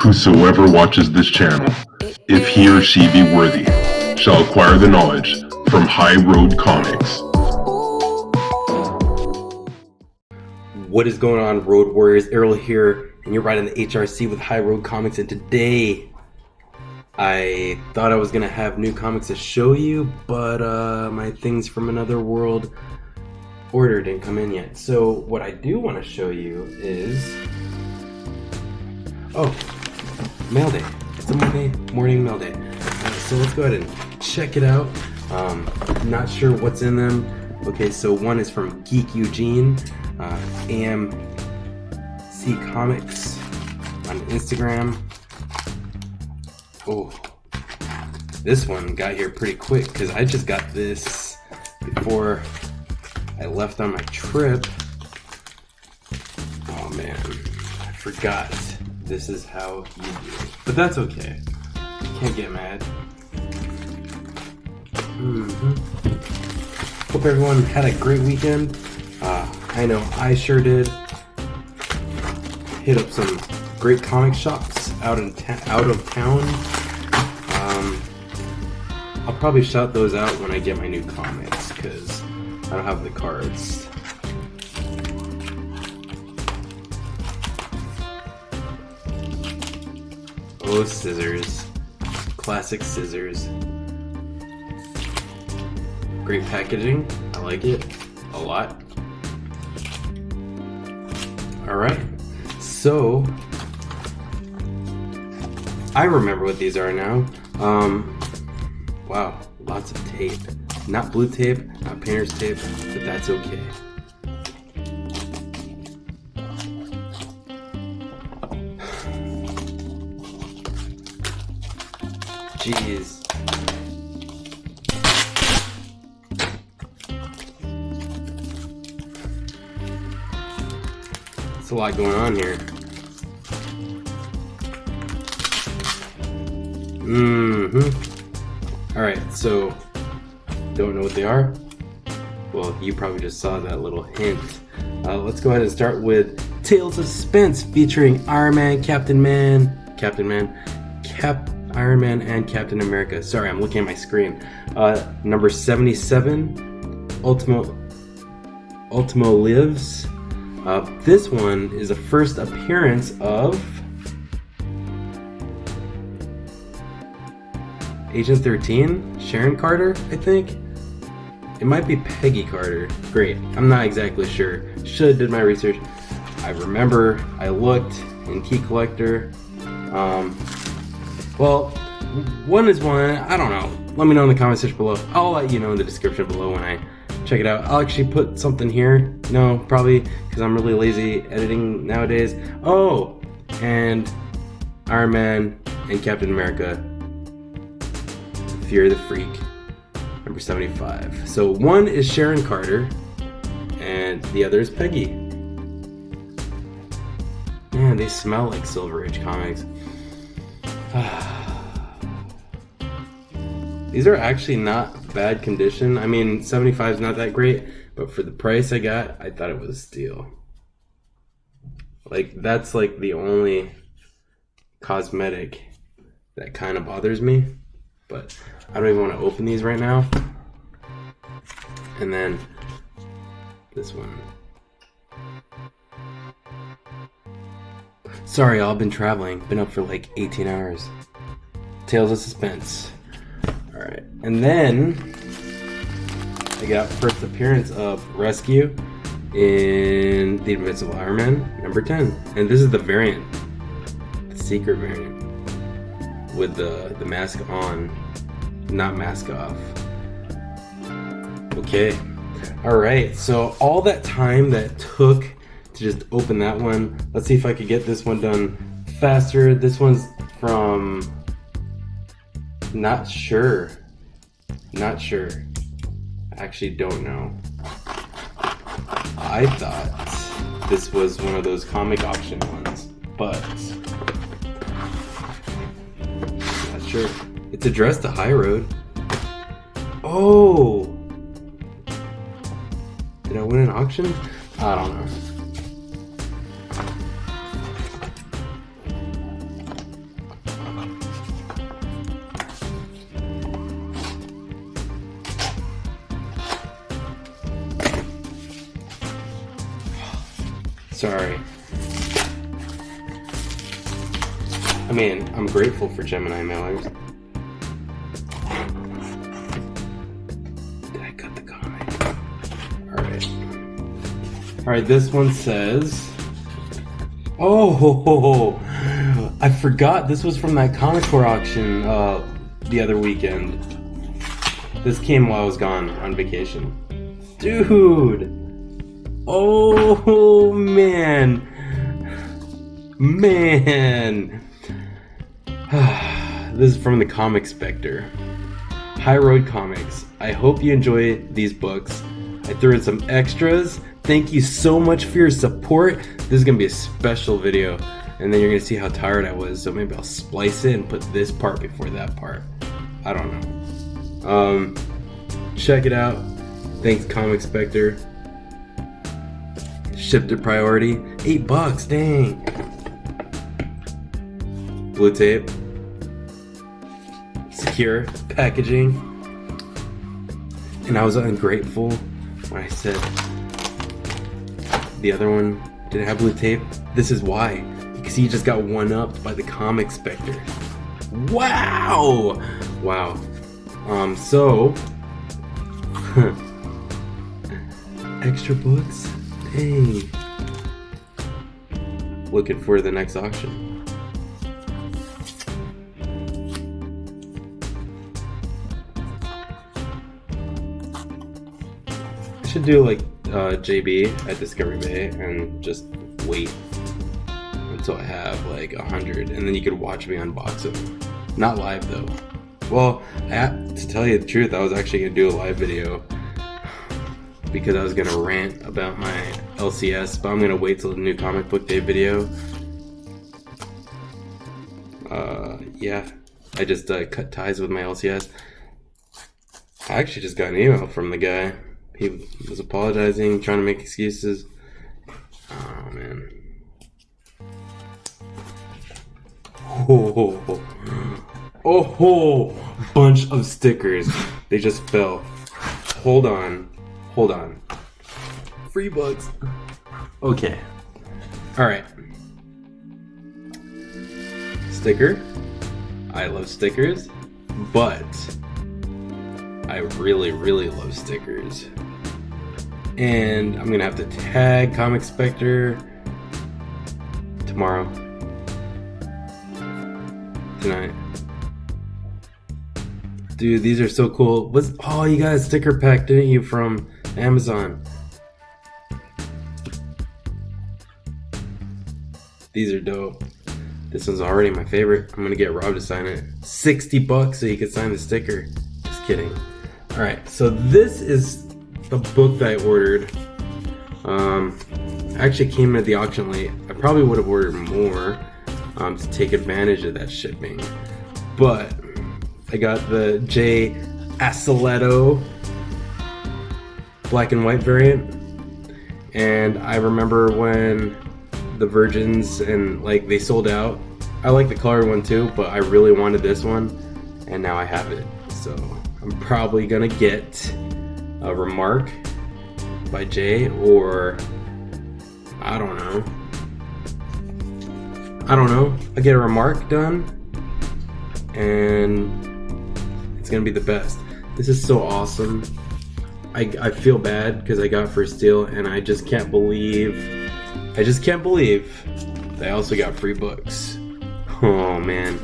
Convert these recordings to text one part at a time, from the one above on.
Whosoever watches this channel, if he or she be worthy, shall acquire the knowledge from High Road Comics. What is going on, Road Warriors? Errol here, and you're riding the HRC with High Road Comics, and today I thought I was going to have new comics to show you, but my things from another world order didn't come in yet. So what I do want to show you is... oh, Mailday. It's a Monday morning Mailday. So let's go ahead and check it out. Not sure what's in them. Okay, so one is from Geek Eugene, AMSComics on Instagram. Oh, this one got here pretty quick because I just got this before I left on my trip. Oh man, I forgot. This is how you do it. But that's okay. Can't get mad. Hope everyone had a great weekend. I know I sure did. Hit up some great comic shops out of town. I'll probably shout those out when I get my new comics because I don't have the cards. Oh, scissors. Classic scissors. Great packaging. I like it a lot. Alright. So, I remember what these are now. Wow. Lots of tape. Not blue tape, not painter's tape, but that's okay. Jeez. There's a lot going on here. Alright, so don't know what they are? Well, you probably just saw that little hint. Let's go ahead and start with Tales of Suspense featuring Iron Man, Iron Man and Captain America. Sorry, I'm looking at my screen. Number 77, Ultimo Lives. This one is the first appearance of Agent 13, Sharon Carter, I think. It might be Peggy Carter. Great, I'm not exactly sure. Should have did my research. I remember I looked in Key Collector. Well, one is one, I don't know. Let me know in the comment section below. I'll let you know in the description below when I check it out. I'll actually put something here. No, probably because I'm really lazy editing nowadays. Oh, and Iron Man and Captain America, Fear the Freak, number 75. So one is Sharon Carter, and the other is Peggy. Man, they smell like Silver Age comics. These are actually not bad condition. I mean, 75 is not that great, but for the price I got, I thought it was a steal. Like, that's like the only cosmetic that kind of bothers me, but I don't even want to open these right now. And then this one. Sorry, y'all, been traveling. Been up for like 18 hours. Tales of Suspense. Alright, and then I got first appearance of Rescue in The Invincible Iron Man, number 10. And this is the variant, the secret variant, with the mask on, not mask off. Okay, alright, so all that time that took to just open that one, let's see if I could get this one done faster. This one's from... Not sure. Actually don't know. I thought this was one of those comic auction ones, but not sure. It's addressed to High Road. Oh! Did I win an auction? I don't know. Sorry. I mean, I'm grateful for Gemini mailers. Did I cut the comic? Alright, this one says... Oh, I forgot this was from that comic core auction the other weekend. This came while I was gone on vacation. Dude! Oh, man! Man! This is from the comic Spectre. High Road Comics. I hope you enjoy these books. I threw in some extras. Thank you so much for your support. This is gonna be a special video, and then you're gonna see how tired I was, so maybe I'll splice it and put this part before that part. I don't know. Check it out. Thanks, Comic Spectre. Shipped at priority. $8, dang. Blue tape. Secure packaging. And I was ungrateful when I said the other one didn't have blue tape. This is why. Because he just got one-upped by the Comic Spectre. Wow! Wow. So... extra books? Dang. Looking for the next auction. I should do like JB at Discovery Bay and just wait until I have like 100, and then you could watch me unbox them. Not live though. Well, to tell you the truth, I was actually gonna do a live video because I was gonna rant about my LCS, but I'm gonna wait till the new comic book day video. Yeah, I just cut ties with my LCS. I actually just got an email from the guy. He was apologizing, trying to make excuses. Oh man. Oh, bunch of stickers. They just fell. Hold on. Free bugs. Okay. Alright. Sticker. I love stickers, but I really, really love stickers. And I'm gonna have to tag Comic Spectre tomorrow. Tonight. Dude, these are so cool. Oh, you got a sticker pack, didn't you, from Amazon? These are dope. This one's already my favorite. I'm gonna get Rob to sign it. $60 so he could sign the sticker. Just kidding. Alright, so this is the book that I ordered. Actually came at the auction late. I probably would have ordered more to take advantage of that shipping. But I got the J. Aceletto black and white variant. And I remember when the Virgins and like they sold out. I like the colored one too, but I really wanted this one, and now I have it. So I'm probably gonna get a Remark by Jay, or I don't know. I get a Remark done, and it's gonna be the best. This is so awesome. I feel bad because I got First Steal, and I just can't believe they also got free books. Oh man.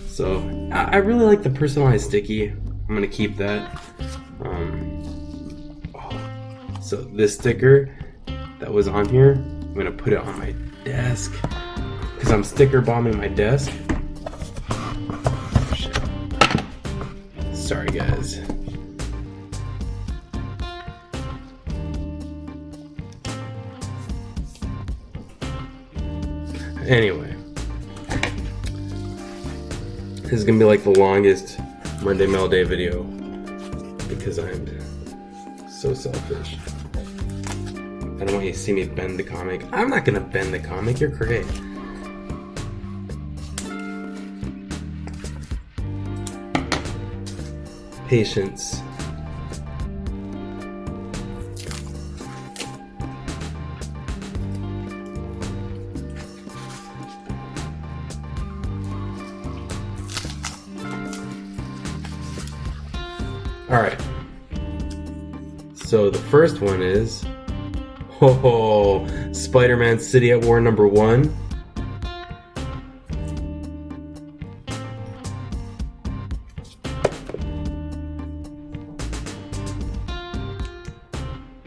So I really like the personalized sticky. I'm gonna keep that. So this sticker that was on here, I'm gonna put it on my desk because I'm sticker bombing my desk. Shit. Sorry guys. Anyway, this is gonna be like the longest Monday Mailday video because I'm so selfish. I don't want you to see me bend the comic. I'm not gonna bend the comic, you're great. Patience. Alright. So the first one is Spider-Man City at War #1.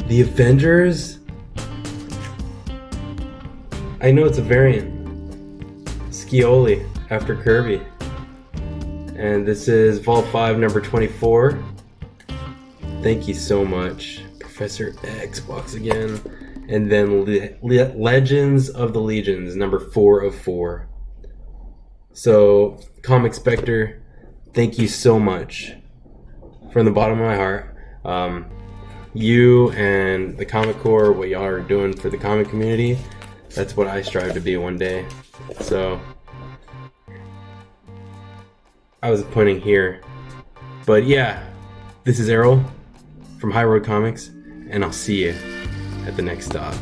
The Avengers? I know it's a variant. Scioli after Kirby. And this is Vault 5 #24. Thank you so much. Professor X box again. And then Legends of the Legions, #4 of 4. So, Comic Spectre, thank you so much. From the bottom of my heart. You and the Comic Corps, what y'all are doing for the comic community, that's what I strive to be one day. So, I was pointing here. But yeah, this is Errol from High Road Comics, and I'll see you at the next stop.